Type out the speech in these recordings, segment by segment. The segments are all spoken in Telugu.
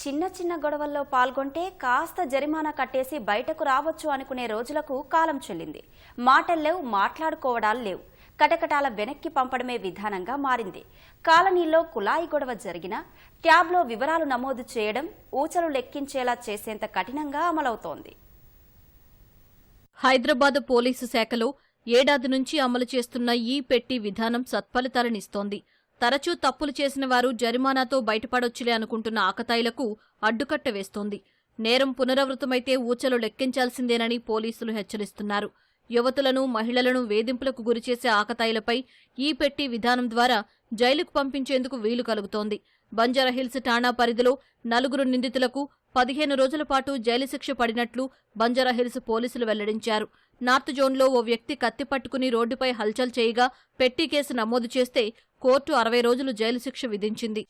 చిన్న చిన్న గొడవల్లో పాల్గొంటే కాస్త జరిమానా కట్టేసి బయటకు రావచ్చు అనుకునే రోజులకు కాలం చెల్లింది. మాటలు లేవు, మాట్లాడుకోవడాలు లేవు. కటకటాల వెనక్కి పంపడమే విధానంగా మారింది. కాలనీలో కులాయి గొడవ జరిగినా ట్యాబ్లో వివరాలు నమోదు చేయడం ఊచలు లెక్కించేలా చేసేంత కఠినంగా అమలవుతోంది. హైదరాబాద్ పోలీసు శాఖలో ఏడాది నుంచి అమలు చేస్తున్న ఈ పెట్టి విధానం సత్ఫలితాలనిస్తోంది. తరచూ తప్పులు చేసిన వారు జరిమానాతో బయటపడొచ్చులే అనుకుంటున్న ఆకతాయిలకు అడ్డుకట్ట వేస్తోంది. నేరం పునరావృతమైతే ఊచలు లెక్కించాల్సిందేనని పోలీసులు హెచ్చరిస్తున్నారు. యువతులను, మహిళలను వేధింపులకు గురిచేసే ఆకతాయిలపై ఈ పెట్టి విధానం ద్వారా జైలుకు పంపించేందుకు వీలు కలుగుతోంది. బంజారాహిల్స్ ఠాణా పరిధిలో 4 నిందితులకు 15 రోజుల పాటు జైలు శిక్ష పడినట్లు బంజారాహిల్స్ పోలీసులు వెల్లడించారు. నార్త్ జోన్లో ఓ వ్యక్తి కత్తి పట్టుకుని రోడ్డుపై హల్చల్ చేయగా పెట్టి కేసు నమోదు చేస్తే కోర్టు 60 రోజులు జైలు శిక్ష విధించింది.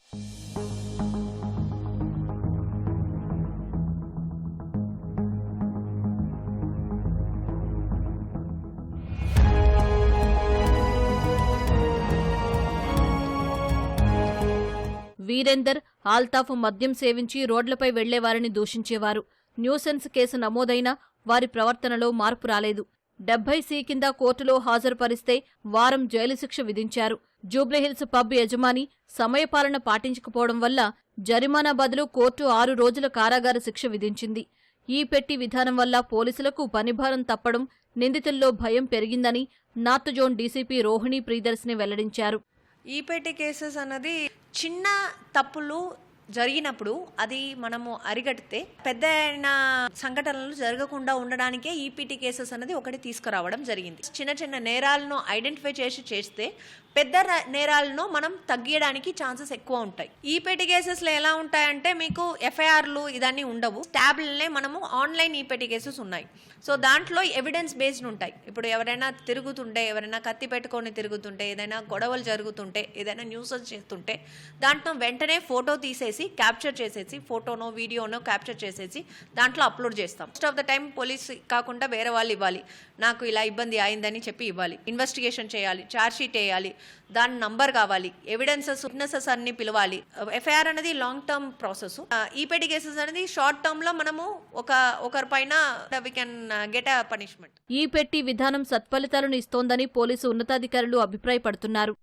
వీరేందర్, ఆల్తాఫ్ మద్యం సేవించి రోడ్లపై వెళ్లేవారిని దూషించేవారు. న్యూసెన్స్ కేసు నమోదైనా వారి ప్రవర్తనలో మార్పు రాలేదు. 70C కింద కోర్టులో హాజరుపరిస్తే వారం జైలు శిక్ష విధించారు. జూబ్లీహిల్స్ పబ్ యజమాని సమయపాలన పాటించకపోవడం వల్ల జరిమానా బదులు కోర్టు 6 రోజుల కారాగార శిక్ష విధించింది. ఈ పెట్టి విధానం వల్ల పోలీసులకు పనిభారం తప్పడం, నిందితుల్లో భయం పెరిగిందని north zone DCP Rohini Priyadarshini వెల్లడించారు. ఈ పెట్టి కేసెస్ అన్నది చిన్న తప్పులు జరిగినప్పుడు అది మనము అరిగడితే పెద్ద సంఘటనలు జరగకుండా ఉండడానికే ఈపీటీ కేసెస్ అనేది ఒకటి తీసుకురావడం జరిగింది. చిన్న చిన్న నేరాలను ఐడెంటిఫై చేస్తే పెద్ద నేరాలను మనం తగ్గియడానికి ఛాన్సెస్ ఎక్కువ ఉంటాయి. ఈపీటీ కేసెస్లో ఎలా ఉంటాయంటే మీకు ఎఫ్ఐఆర్లు ఇదన్నీ ఉండవు. ట్యాబ్లనే మనము ఆన్లైన్ ఈపీటీ కేసెస్ ఉన్నాయి. సో దాంట్లో ఎవిడెన్స్ బేస్డ్ ఉంటాయి. ఇప్పుడు ఎవరైనా తిరుగుతుంటే, ఎవరైనా కత్తి పెట్టుకొని తిరుగుతుంటే, ఏదైనా గొడవలు జరుగుతుంటే, ఏదైనా న్యూసెస్ చేస్తుంటే దాంట్లో వెంటనే ఫోటో తీసేసి క్యాప్చర్ చేసేసి, ఫోటోనో వీడియోనో క్యాప్చర్ చేసేసి దాంట్లో అప్లోడ్ చేస్తాం. Most of the time police కాకుండా వేరే వాళ్ళు ఇవ్వాలి, నాకు ఇలా ఇబ్బంది అయిందని చెప్పి ఇవ్వాలి. ఇన్వెస్టిగేషన్ చేయాలి, ఛార్జ్ షీట్ వేయాలి, దాని నంబర్ కావాలి, ఎవిడెన్సెస్, విట్నెసెస్ అన్ని పిలవాలి. ఎఫ్ఐఆర్ అనేది long term process. EPT cases అనేది షార్ట్ టర్మ్ లో మనము ఒకరి పైన we can get a punishment. ఈ పెట్టి విధానం సత్ఫలితాలను ఇస్తోందని పోలీసు ఉన్నతాధికారులు అభిప్రాయపడుతున్నారు.